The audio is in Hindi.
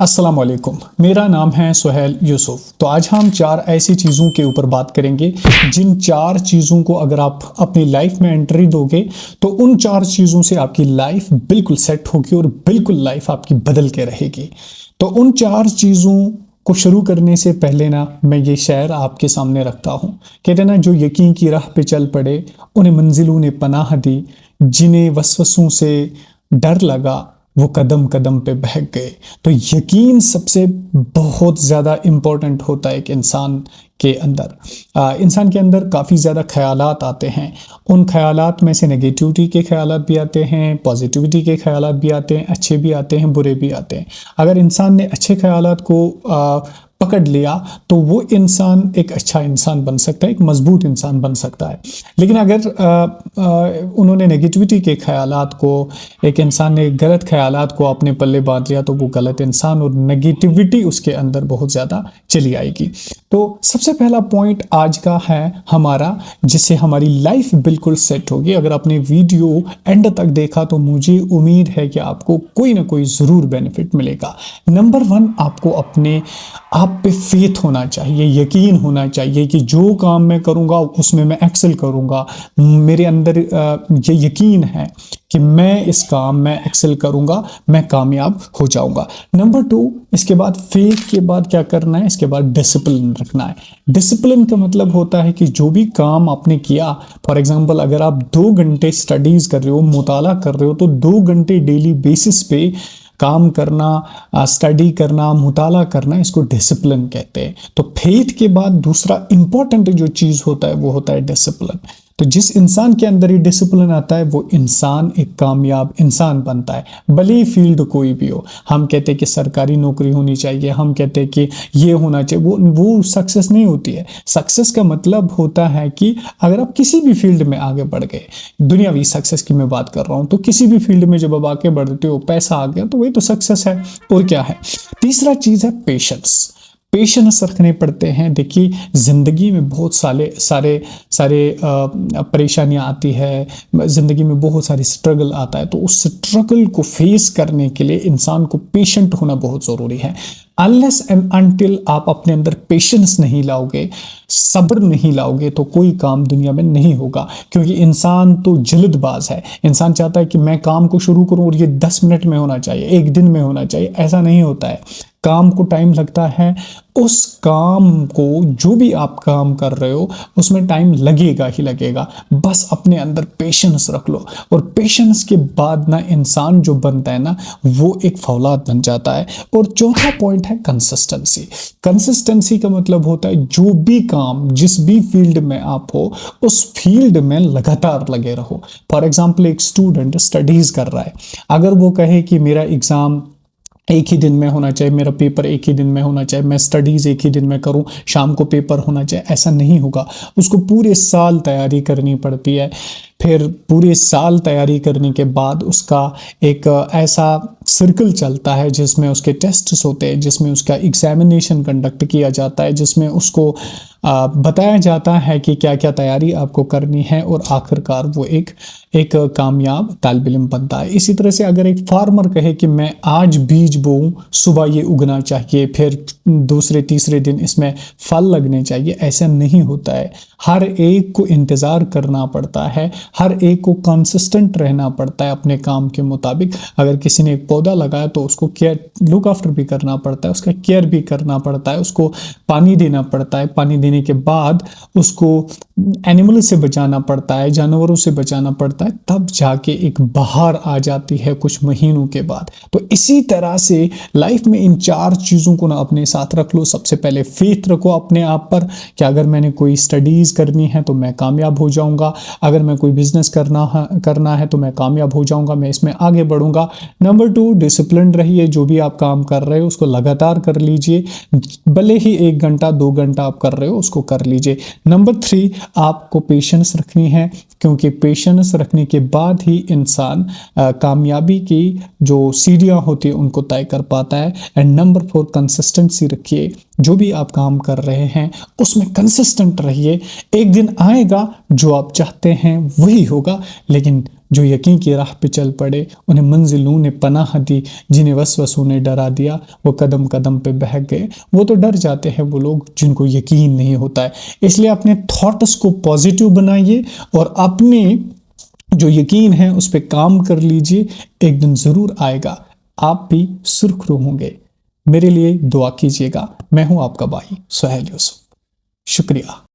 अस्सलाम वालेकुम। मेरा नाम है सुहेल यूसुफ। तो आज हम चार ऐसी चीज़ों के ऊपर बात करेंगे जिन चार चीज़ों को अगर आप अपनी लाइफ में एंट्री दोगे तो उन चार चीज़ों से आपकी लाइफ बिल्कुल सेट होगी और बिल्कुल लाइफ आपकी बदल के रहेगी। तो उन चार चीज़ों को शुरू करने से पहले ना मैं ये शेर आपके सामने रखता हूँ। कहते ना, जो यकीन की राह पे चल पड़े उन्हें मंजिलों ने पनाह दी, जिन्हें वसवसों से डर लगा वो कदम कदम पे बहक गए। तो यकीन सबसे बहुत ज़्यादा इम्पोर्टेंट होता है एक इंसान के अंदर। इंसान के अंदर काफ़ी ज़्यादा ख्यालात आते हैं। उन ख्यालात में से नेगेटिविटी के ख्यालात भी आते हैं, पॉजिटिविटी के ख्यालात भी आते हैं, अच्छे भी आते हैं, बुरे भी आते हैं। अगर इंसान ने अच्छे ख्यालात को पकड़ लिया तो वो इंसान एक अच्छा इंसान बन सकता है, एक मजबूत इंसान बन सकता है। लेकिन अगर उन्होंने नेगेटिविटी के ख्यालात को, एक इंसान ने गलत ख्यालात को अपने पल्ले बांध लिया तो वो गलत इंसान और नेगेटिविटी उसके अंदर बहुत ज़्यादा चली आएगी। तो सबसे पहला पॉइंट आज का है हमारा, जिससे हमारी लाइफ बिल्कुल सेट होगी। अगर आपने वीडियो एंड तक देखा तो मुझे उम्मीद है कि आपको कोई ना कोई ज़रूर बेनिफिट मिलेगा। नंबर 1, आपको अपने आप पे फेथ होना चाहिए, यकीन होना चाहिए कि जो काम मैं करूँगा उसमें मैं एक्सेल करूँगा। मेरे अंदर ये यकीन है कि मैं इस काम में एक्सेल करूँगा, मैं कामयाब हो जाऊँगा। नंबर 2, इसके बाद फेथ के बाद क्या करना है, इसके बाद डिसिप्लिन रखना है। डिसिप्लिन का मतलब होता है कि जो भी काम आपने किया, फॉर एग्जांपल अगर आप 2 घंटे स्टडीज़ कर रहे हो, मुताला कर रहे हो, तो 2 घंटे डेली बेसिस पे काम करना, स्टडी करना, मुताला करना, इसको डिसिप्लिन कहते हैं। तो फेथ के बाद दूसरा इंपॉर्टेंट जो चीज़ होता है वो होता है डिसिप्लिन। तो जिस इंसान के अंदर ये डिसिप्लिन आता है वो इंसान एक कामयाब इंसान बनता है, भले ही फील्ड कोई भी हो। हम कहते हैं कि सरकारी नौकरी होनी चाहिए, हम कहते हैं कि ये होना चाहिए, वो सक्सेस नहीं होती है। सक्सेस का मतलब होता है कि अगर आप किसी भी फील्ड में आगे बढ़ गए, दुनियावी सक्सेस की मैं बात कर रहा हूँ, तो किसी भी फील्ड में जब आप आगे बढ़ते हो, पैसा आ गया तो वही तो सक्सेस है, और क्या है। तीसरा चीज़ है पेशेंस। पेशेंस रखने पड़ते हैं। देखिए, ज़िंदगी में बहुत सारे परेशानियाँ आती है, ज़िंदगी में बहुत सारी स्ट्रगल आता है। तो उस स्ट्रगल को फेस करने के लिए इंसान को पेशेंट होना बहुत ज़रूरी है। अनलेस एंड अनटिल आप अपने अंदर पेशेंस नहीं लाओगे, सब्र नहीं लाओगे, तो कोई काम दुनिया में नहीं होगा। क्योंकि इंसान तो जल्दबाज है। इंसान चाहता है कि मैं काम को शुरू करूं और ये 10 मिनट में होना चाहिए, 1 दिन में होना चाहिए। ऐसा नहीं होता है, काम को टाइम लगता है। उस काम को, जो भी आप काम कर रहे हो, उसमें टाइम लगेगा ही लगेगा। बस अपने अंदर पेशेंस रख लो, और पेशेंस के बाद ना इंसान जो बनता है ना, वो एक फौलाद बन जाता है। और चौथा पॉइंट है कंसिस्टेंसी। कंसिस्टेंसी का मतलब होता है जो भी काम, जिस भी फील्ड में आप हो, उस फील्ड में लगातार लगे रहो। फॉर एग्जाम्पल, एक स्टूडेंट स्टडीज कर रहा है, अगर वो कहे कि मेरा एग्जाम एक ही दिन में होना चाहिए, मेरा पेपर एक ही दिन में होना चाहिए, मैं स्टडीज़ एक ही दिन में करूं, शाम को पेपर होना चाहिए, ऐसा नहीं होगा। उसको पूरे साल तैयारी करनी पड़ती है। फिर पूरे साल तैयारी करने के बाद उसका एक ऐसा सर्कल चलता है जिसमें उसके टेस्ट्स होते हैं, जिसमें उसका एग्जामिनेशन कंडक्ट किया जाता है, जिसमें उसको बताया जाता है कि क्या क्या तैयारी आपको करनी है, और आखिरकार वो एक कामयाब तालिब इल्म बनता है। इसी तरह से अगर एक फार्मर कहे कि मैं आज बीज बोऊं, सुबह ये उगना चाहिए, फिर दूसरे तीसरे दिन इसमें फल लगने चाहिए, ऐसा नहीं होता है। हर एक को इंतज़ार करना पड़ता है, हर एक को कंसिस्टेंट रहना पड़ता है अपने काम के मुताबिक। अगर किसी ने एक पौधा लगाया तो उसको केयर, लुक आफ्टर भी करना पड़ता है, उसका केयर भी करना पड़ता है, उसको पानी देना पड़ता है। पानी देने के बाद उसको एनिमल से बचाना पड़ता है, जानवरों से बचाना पड़ता है, तब जाके एक बहार आ जाती है कुछ महीनों के बाद। तो इसी तरह से लाइफ में इन चार चीज़ों को ना अपने साथ रख लो। सबसे पहले फेथ रखो अपने आप पर कि अगर मैंने कोई स्टडीज़ करनी है तो मैं कामयाब हो जाऊंगा, अगर मैं कोई बिजनेस करना है तो मैं कामयाब हो जाऊंगा, मैं इसमें आगे बढ़ूंगा। नंबर 2, डिसिप्लिन रहिए। जो भी आप काम कर रहे हो उसको लगातार कर लीजिए, भले ही 1 घंटा 2 घंटा आप कर रहे हो उसको कर लीजिए। नंबर 3, आपको पेशेंस रखनी है, क्योंकि पेशेंस रखने के बाद ही इंसान कामयाबी की जो सीढ़ियाँ होती हैं उनको तय कर पाता है। एंड नंबर 4, कंसिस्टेंसी रखिए। जो भी आप काम कर रहे हैं उसमें कंसिस्टेंट रहिए। एक दिन आएगा जो आप चाहते हैं वही होगा, लेकिन जो यकीन की राह पे चल पड़े, उन्हें मंजिलों ने पनाह दी, जिन्हें वसवसों ने डरा दिया, वो कदम कदम पे बहक गए। वो तो डर जाते हैं वो लोग जिनको यकीन नहीं होता है। इसलिए अपने थॉट्स को पॉजिटिव बनाइए और अपने जो यकीन है उस पर काम कर लीजिए। एक दिन जरूर आएगा, आप भी सुरखरू होंगे। मेरे लिए दुआ कीजिएगा। मैं हूं आपका भाई सुहेल यूसुफ। शुक्रिया।